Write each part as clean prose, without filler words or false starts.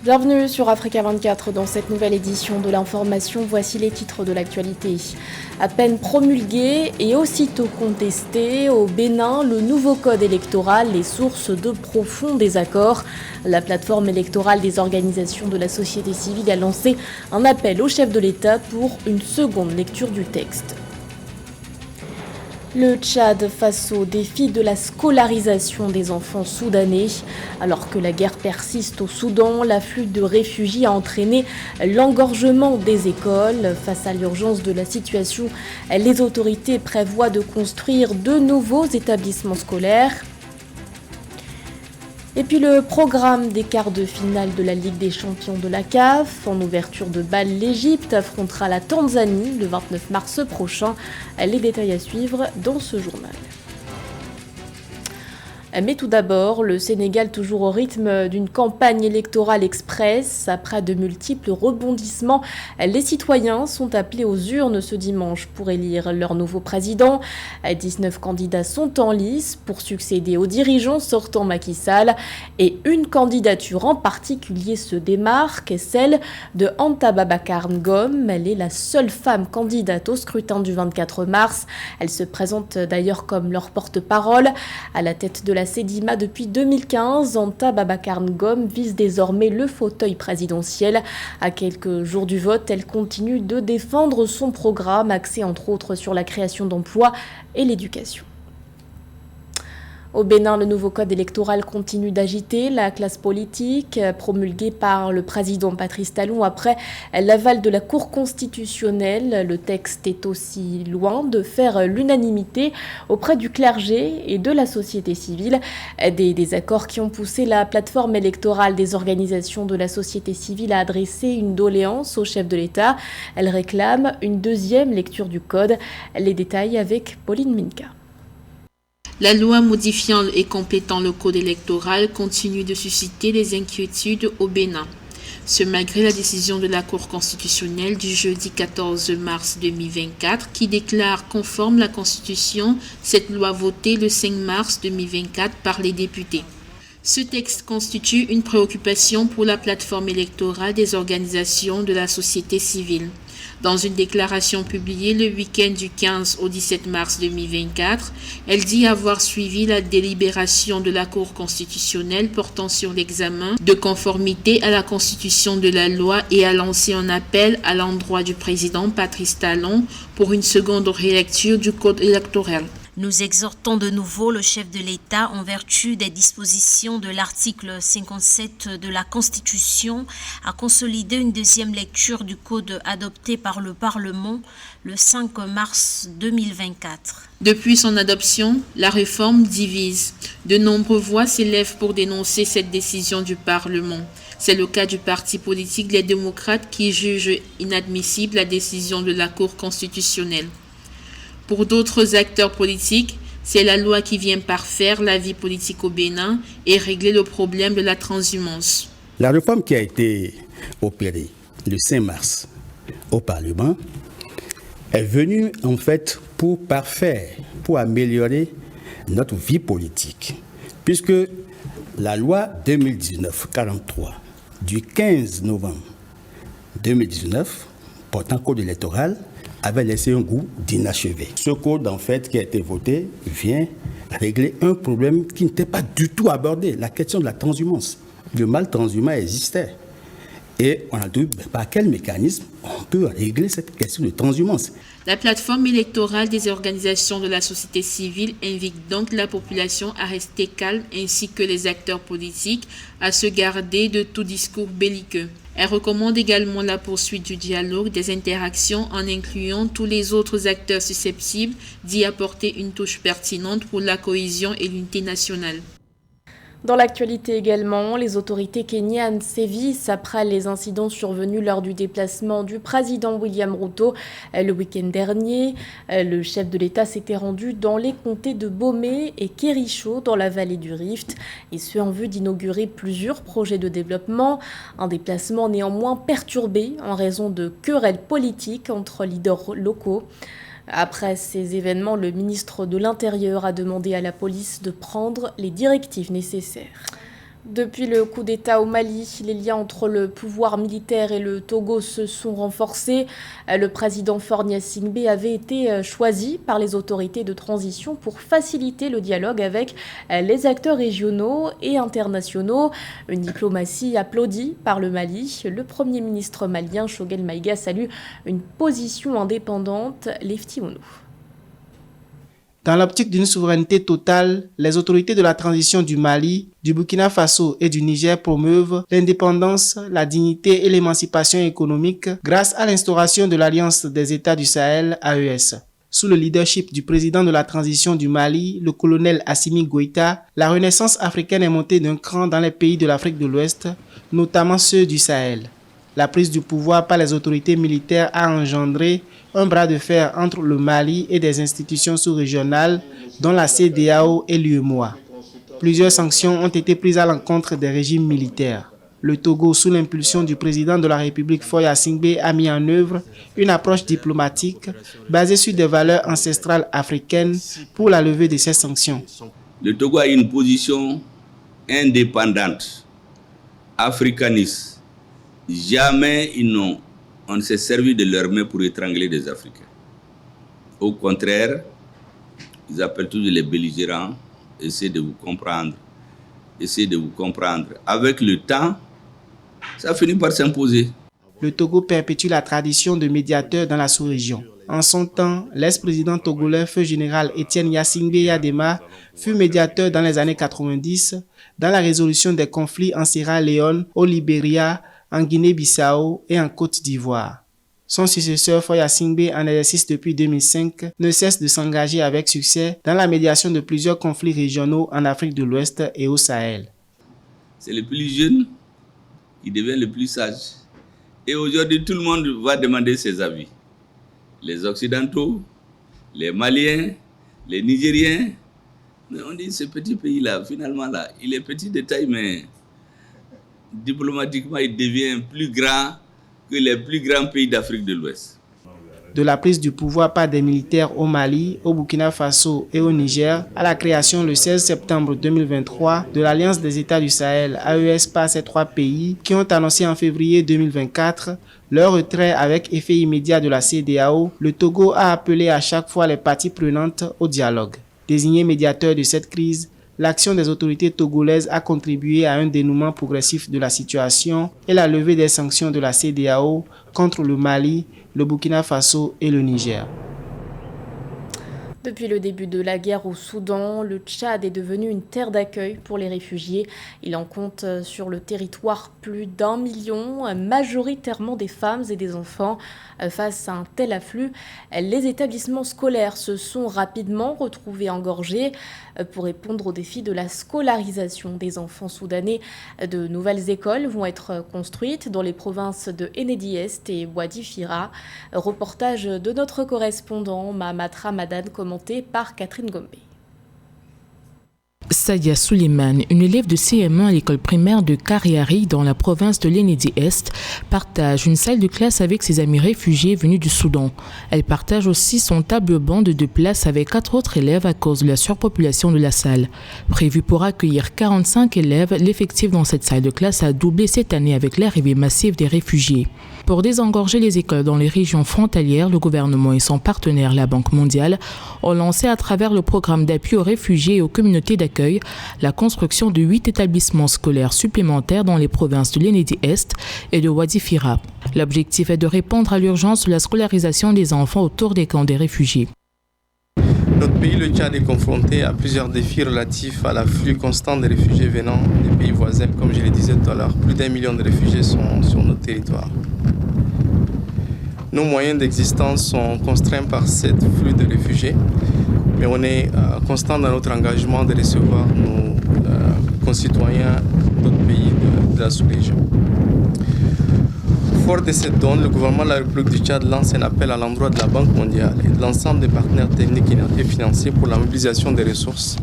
Bienvenue sur Africa 24 dans cette nouvelle édition de l'information. Voici les titres de l'actualité. À peine promulgué et aussitôt contesté, au Bénin, le nouveau code électoral est source de profonds désaccords. La plateforme électorale des organisations de la société civile a lancé un appel au chef de l'État pour une seconde lecture du texte. Le Tchad face au défi de la scolarisation des enfants soudanais. Alors que la guerre persiste au Soudan, l'afflux de réfugiés a entraîné l'engorgement des écoles. Face à l'urgence de la situation, les autorités prévoient de construire de nouveaux établissements scolaires. Et puis le programme des quarts de finale de la Ligue des champions de la CAF. En ouverture de balle, l'Égypte affrontera la Tanzanie le 29 mars prochain. Les détails à suivre dans ce journal. Mais tout d'abord, le Sénégal toujours au rythme d'une campagne électorale express. Après de multiples rebondissements, les citoyens sont appelés aux urnes ce dimanche pour élire leur nouveau président. 19 candidats sont en lice pour succéder aux dirigeants sortant Macky Sall. Et une candidature en particulier se démarque, celle de Anta Babacar Ngom. Elle est la seule femme candidate au scrutin du 24 mars. Elle se présente d'ailleurs comme leur porte-parole. À la tête de la Sedima depuis 2015, Anta Babacar Ngom vise désormais le fauteuil présidentiel. À quelques jours du vote, elle continue de défendre son programme axé entre autres sur la création d'emplois et l'éducation. Au Bénin, le nouveau code électoral continue d'agiter la classe politique, promulgué par le président Patrice Talon après l'aval de la Cour constitutionnelle. Le texte est aussi loin de faire l'unanimité auprès du clergé et de la société civile. Des désaccords qui ont poussé la plateforme électorale des organisations de la société civile à adresser une doléance au chef de l'État. Elle réclame une deuxième lecture du code. Les détails avec Pauline Minka. La loi modifiant et complétant le code électoral continue de susciter des inquiétudes au Bénin. Ce malgré la décision de la Cour constitutionnelle du jeudi 14 mars 2024 qui déclare conforme la Constitution cette loi votée le 5 mars 2024 par les députés. Ce texte constitue une préoccupation pour la plateforme électorale des organisations de la société civile. Dans une déclaration publiée le week-end du 15 au 17 mars 2024, elle dit avoir suivi la délibération de la Cour constitutionnelle portant sur l'examen de conformité à la Constitution de la loi et a lancé un appel à l'endroit du président Patrice Talon pour une seconde relecture du code électoral. Nous exhortons de nouveau le chef de l'État, en vertu des dispositions de l'article 57 de la Constitution, à consolider une deuxième lecture du code adopté par le Parlement le 5 mars 2024. Depuis son adoption, la réforme divise. De nombreuses voix s'élèvent pour dénoncer cette décision du Parlement. C'est le cas du parti politique Les Démocrates qui juge inadmissible la décision de la Cour constitutionnelle. Pour d'autres acteurs politiques, c'est la loi qui vient parfaire la vie politique au Bénin et régler le problème de la transhumance. La réforme qui a été opérée le 5 mars au Parlement est venue en fait pour parfaire, pour améliorer notre vie politique. Puisque la loi 2019-43 du 15 novembre 2019 portant code électoral avait laissé un goût d'inachevé. Ce code, en fait, qui a été voté, vient régler un problème qui n'était pas du tout abordé, la question de la transhumance. Le mal transhumant existait. Et on a dit, par quel mécanisme on peut régler cette question de transhumance? La plateforme électorale des organisations de la société civile invite donc la population à rester calme ainsi que les acteurs politiques à se garder de tout discours belliqueux. Elle recommande également la poursuite du dialogue, des interactions en incluant tous les autres acteurs susceptibles d'y apporter une touche pertinente pour la cohésion et l'unité nationale. Dans l'actualité également, les autorités kenyanes sévissent après les incidents survenus lors du déplacement du président William Ruto le week-end dernier. Le chef de l'État s'était rendu dans les comtés de Bomé et Kericho dans la vallée du Rift, et ce en vue d'inaugurer plusieurs projets de développement. Un déplacement néanmoins perturbé en raison de querelles politiques entre leaders locaux. Après ces événements, le ministre de l'Intérieur a demandé à la police de prendre les directives nécessaires. Depuis le coup d'État au Mali, les liens entre le pouvoir militaire et le Togo se sont renforcés. Le président Faure Gnassingbé avait été choisi par les autorités de transition pour faciliter le dialogue avec les acteurs régionaux et internationaux. Une diplomatie applaudie par le Mali. Le Premier ministre malien, Choguel Maïga, salue une position indépendante, Lefty Onou. Dans l'optique d'une souveraineté totale, les autorités de la transition du Mali, du Burkina Faso et du Niger promeuvent l'indépendance, la dignité et l'émancipation économique grâce à l'instauration de l'Alliance des États du Sahel, AES. Sous le leadership du président de la transition du Mali, le colonel Assimi Goïta, la renaissance africaine est montée d'un cran dans les pays de l'Afrique de l'Ouest, notamment ceux du Sahel. La prise du pouvoir par les autorités militaires a engendré un bras de fer entre le Mali et des institutions sous-régionales, dont la CEDEAO et l'UEMOA. Plusieurs sanctions ont été prises à l'encontre des régimes militaires. Le Togo, sous l'impulsion du président de la République Faure Gnassingbé, a mis en œuvre une approche diplomatique basée sur des valeurs ancestrales africaines pour la levée de ces sanctions. Le Togo a une position indépendante, africaniste. Jamais on ne s'est servi de leurs mains pour étrangler des Africains. Au contraire, ils appellent toujours les belligérants, essayez de vous comprendre. Avec le temps, ça finit par s'imposer. Le Togo perpétue la tradition de médiateur dans la sous-région. En son temps, l'ex-président togolais feu général Étienne Gnassingbé Yadema fut médiateur dans les années 90 dans la résolution des conflits en Sierra Leone, au Libéria, en Guinée-Bissau et en Côte d'Ivoire. Son successeur Faure Gnassingbé, en exercice depuis 2005, ne cesse de s'engager avec succès dans la médiation de plusieurs conflits régionaux en Afrique de l'Ouest et au Sahel. C'est le plus jeune qui devient le plus sage. Et aujourd'hui, tout le monde va demander ses avis. Les Occidentaux, les Maliens, les Nigériens. Mais on dit ce petit pays-là, finalement, là, il est petit de taille, mais diplomatiquement, il devient plus grand que les plus grands pays d'Afrique de l'Ouest. De la prise du pouvoir par des militaires au Mali, au Burkina Faso et au Niger, à la création le 16 septembre 2023 de l'Alliance des États du Sahel, AES, par ces trois pays qui ont annoncé en février 2024 leur retrait avec effet immédiat de la CEDEAO, le Togo a appelé à chaque fois les parties prenantes au dialogue. Désigné médiateur de cette crise, l'action des autorités togolaises a contribué à un dénouement progressif de la situation et la levée des sanctions de la CEDEAO contre le Mali, le Burkina Faso et le Niger. Depuis le début de la guerre au Soudan, le Tchad est devenu une terre d'accueil pour les réfugiés. Il en compte sur le territoire plus d'1 million, majoritairement des femmes et des enfants. Face à un tel afflux, les établissements scolaires se sont rapidement retrouvés engorgés. Pour répondre aux défis de la scolarisation des enfants soudanais, de nouvelles écoles vont être construites dans les provinces de Enedi-Est et Wadi Fira. Reportage de notre correspondant Mahamat Ramadan, commenté par Catherine Gombe. Sadia Suleiman, une élève de CM1 à l'école primaire de Kariari dans la province de l'Enedi-Est, partage une salle de classe avec ses amis réfugiés venus du Soudan. Elle partage aussi son table-banc de 2 places avec 4 autres élèves à cause de la surpopulation de la salle. Prévu pour accueillir 45 élèves, l'effectif dans cette salle de classe a doublé cette année avec l'arrivée massive des réfugiés. Pour désengorger les écoles dans les régions frontalières, le gouvernement et son partenaire, la Banque mondiale, ont lancé à travers le programme d'appui aux réfugiés et aux communautés d'accueil la construction de 8 établissements scolaires supplémentaires dans les provinces de l'Enedi-Est et de Wadi Fira. L'objectif est de répondre à l'urgence de la scolarisation des enfants autour des camps des réfugiés. Notre pays, le Tchad, est confronté à plusieurs défis relatifs à l'afflux constant des réfugiés venant des pays voisins. Comme je le disais tout à l'heure, plus d'1 million de réfugiés sont sur notre territoire. Nos moyens d'existence sont contraints par ce flux de réfugiés, mais on est constant dans notre engagement de recevoir nos concitoyens d'autres pays de la sous-région. Fort de cette donne, le gouvernement de la République du Tchad lance un appel à l'endroit de la Banque mondiale et de l'ensemble des partenaires techniques et financiers pour la mobilisation des ressources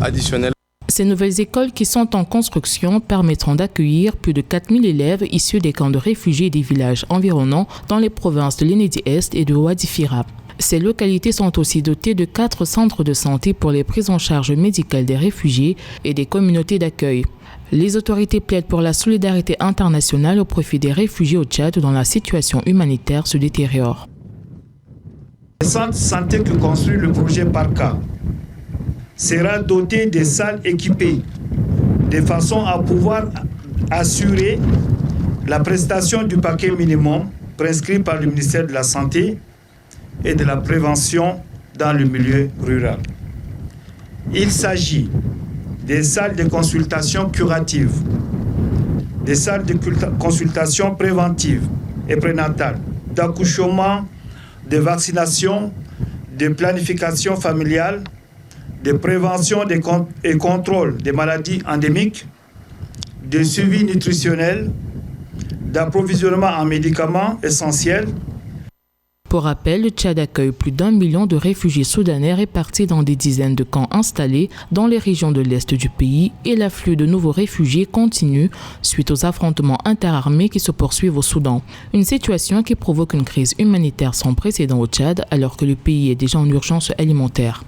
additionnelles. Ces nouvelles écoles qui sont en construction permettront d'accueillir plus de 4000 élèves issus des camps de réfugiés et des villages environnants dans les provinces de l'Enedi-Est et de Wadi Fira. Ces localités sont aussi dotées de 4 centres de santé pour les prises en charge médicales des réfugiés et des communautés d'accueil. Les autorités plaident pour la solidarité internationale au profit des réfugiés au Tchad dont la situation humanitaire se détériore. Le centre de santé que construit le projet Parka sera doté de salles équipées de façon à pouvoir assurer la prestation du paquet minimum prescrit par le ministère de la Santé et de la prévention dans le milieu rural. Il s'agit des salles de consultation curatives, des salles de consultation préventive et prénatale, d'accouchement, de vaccination, de planification familiale, de prévention et contrôle des maladies endémiques, de suivi nutritionnel, d'approvisionnement en médicaments essentiels. Pour rappel, le Tchad accueille plus d'1 million de réfugiés soudanais répartis dans des dizaines de camps installés dans les régions de l'Est du pays et l'afflux de nouveaux réfugiés continue suite aux affrontements interarmés qui se poursuivent au Soudan. Une situation qui provoque une crise humanitaire sans précédent au Tchad alors que le pays est déjà en urgence alimentaire.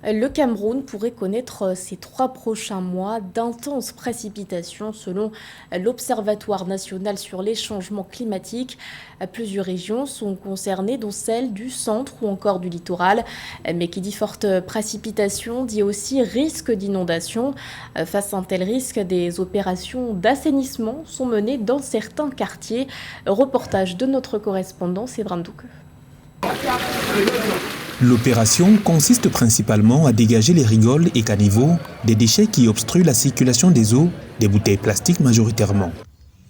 Le Cameroun pourrait connaître ces 3 prochains mois d'intenses précipitations selon l'Observatoire national sur les changements climatiques. Plusieurs régions sont concernées, dont celle du centre ou encore du littoral. Mais qui dit forte précipitation dit aussi risque d'inondation. Face à un tel risque, des opérations d'assainissement sont menées dans certains quartiers. Reportage de notre correspondant Séverin Douque. L'opération consiste principalement à dégager les rigoles et caniveaux des déchets qui obstruent la circulation des eaux, des bouteilles plastiques majoritairement.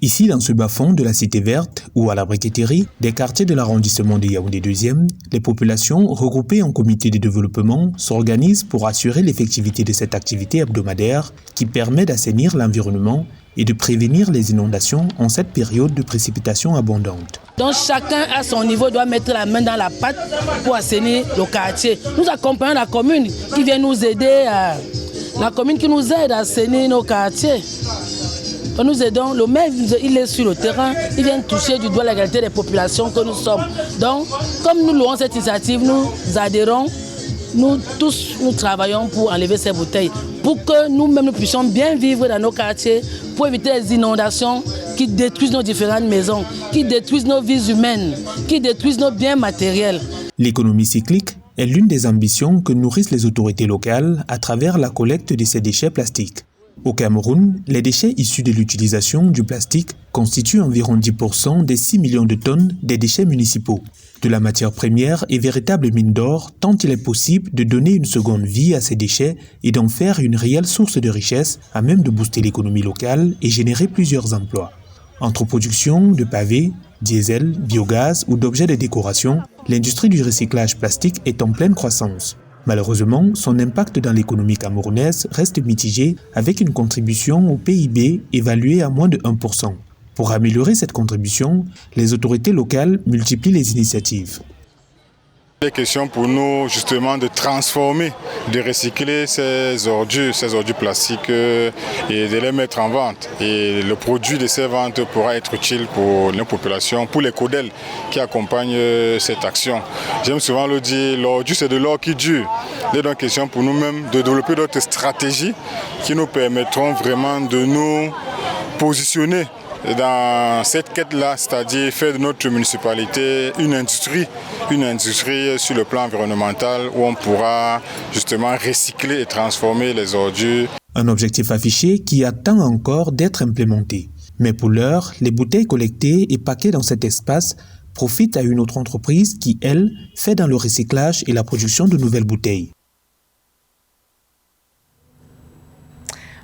Ici, dans ce bas-fond de la Cité Verte ou à la briqueterie, des quartiers de l'arrondissement de Yaoundé 2e, les populations regroupées en comité de développement s'organisent pour assurer l'effectivité de cette activité hebdomadaire qui permet d'assainir l'environnement et de prévenir les inondations en cette période de précipitations abondantes. Donc chacun à son niveau doit mettre la main dans la pâte pour assainir le quartier. Nous accompagnons la commune qui vient nous aider, la commune qui nous aide à assainir nos quartiers. Nous aidons, le maire il est sur le terrain, il vient toucher du doigt l'égalité des populations que nous sommes. Donc comme nous louons cette initiative, nous adhérons, nous tous nous travaillons pour enlever ces bouteilles, pour que nous-mêmes nous puissions bien vivre dans nos quartiers, pour éviter les inondations qui détruisent nos différentes maisons, qui détruisent nos vies humaines, qui détruisent nos biens matériels. L'économie cyclique est l'une des ambitions que nourrissent les autorités locales à travers la collecte de ces déchets plastiques. Au Cameroun, les déchets issus de l'utilisation du plastique constituent environ 10% des 6 millions de tonnes des déchets municipaux. De la matière première est véritable mine d'or tant il est possible de donner une seconde vie à ces déchets et d'en faire une réelle source de richesse à même de booster l'économie locale et générer plusieurs emplois. Entre production de pavés, diesel, biogaz ou d'objets de décoration, l'industrie du recyclage plastique est en pleine croissance. Malheureusement, son impact dans l'économie camerounaise reste mitigé avec une contribution au PIB évaluée à moins de 1%. Pour améliorer cette contribution, les autorités locales multiplient les initiatives. Il est question pour nous justement de transformer, de recycler ces ordures plastiques et de les mettre en vente. Et le produit de ces ventes pourra être utile pour les populations, pour les CODEL qui accompagnent cette action. J'aime souvent le dire, l'ordure c'est de l'or qui dure. Il est donc question pour nous-mêmes de développer d'autres stratégies qui nous permettront vraiment de nous positionner dans cette quête-là, c'est-à-dire faire de notre municipalité une industrie sur le plan environnemental où on pourra justement recycler et transformer les ordures. Un objectif affiché qui attend encore d'être implémenté. Mais pour l'heure, les bouteilles collectées et paquées dans cet espace profitent à une autre entreprise qui, elle, fait dans le recyclage et la production de nouvelles bouteilles.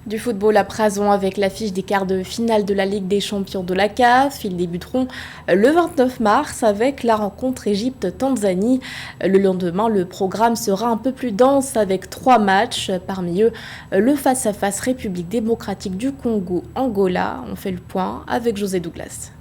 Du football à présent avec l'affiche des quarts de finale de la Ligue des champions de la CAF. Ils débuteront le 29 mars avec la rencontre Égypte-Tanzanie. Le lendemain, le programme sera un peu plus dense avec 3 matchs. Parmi eux, le face-à-face République démocratique du Congo-Angola. On fait le point avec José Douglas.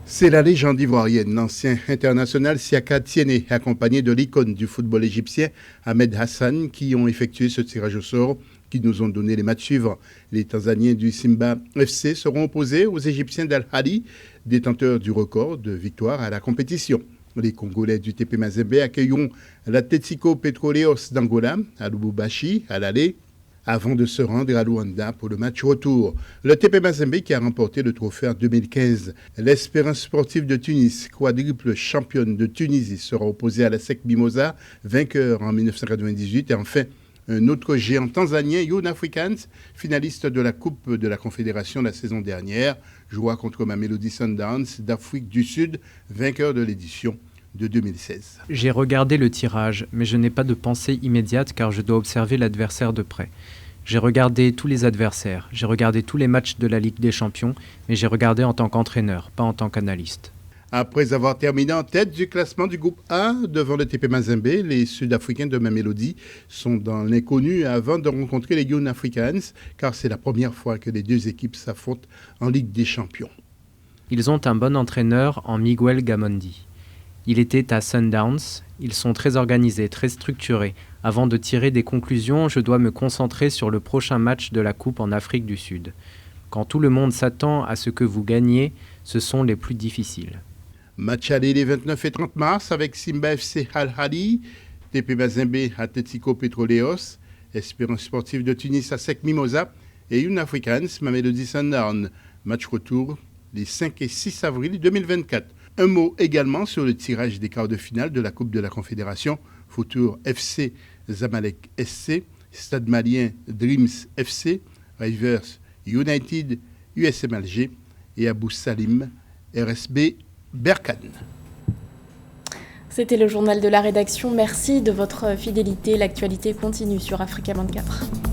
C'est la légende ivoirienne, l'ancien international Siaka Tiéné, accompagné de l'icône du football égyptien Ahmed Hassan, qui ont effectué ce tirage au sort, qui nous ont donné les matchs suivants. Les Tanzaniens du Simba FC seront opposés aux Égyptiens d'Al-Ahly, détenteurs du record de victoires à la compétition. Les Congolais du TP Mazembe accueilleront l'Atlético Petróleos d'Angola à Lubumbashi à l'aller avant de se rendre à Luanda pour le match retour. Le TP Mazembe qui a remporté le trophée en 2015. L'Espérance sportive de Tunis, quadruple championne de Tunisie, sera opposée à la SEC Mimosa, vainqueur en 1998. Et enfin, un autre géant tanzanien, Young Africans, finaliste de la Coupe de la Confédération la saison dernière, jouera contre Mamelodi Sundowns d'Afrique du Sud, vainqueur de l'édition de 2016. J'ai regardé le tirage, mais je n'ai pas de pensée immédiate car je dois observer l'adversaire de près. J'ai regardé tous les adversaires, j'ai regardé tous les matchs de la Ligue des Champions, mais j'ai regardé en tant qu'entraîneur, pas en tant qu'analyste. Après avoir terminé en tête du classement du groupe A devant le TP Mazembe, les Sud-Africains de Mamelodi sont dans l'inconnu avant de rencontrer les Young Africans, car c'est la première fois que les deux équipes s'affrontent en Ligue des Champions. Ils ont un bon entraîneur en Miguel Gamondi. Il était à Sundowns, ils sont très organisés, très structurés. Avant de tirer des conclusions, je dois me concentrer sur le prochain match de la Coupe en Afrique du Sud. Quand tout le monde s'attend à ce que vous gagniez, ce sont les plus difficiles. Match aller les 29 et 30 mars avec Simba FC Al-Hali, TP Mazembe Atlético Petróleos, Espérance sportive de Tunis à SEC Mimosa et Young Africans Mamelodi Sundowns. Match retour les 5 et 6 avril 2024. Un mot également sur le tirage des quarts de finale de la Coupe de la Confédération. Futur FC Zamalek SC, Stade Malien Dreams FC, Rivers United USM Alger et Abou Salim RSB Berkane. C'était le journal de la rédaction. Merci de votre fidélité. L'actualité continue sur Africa 24.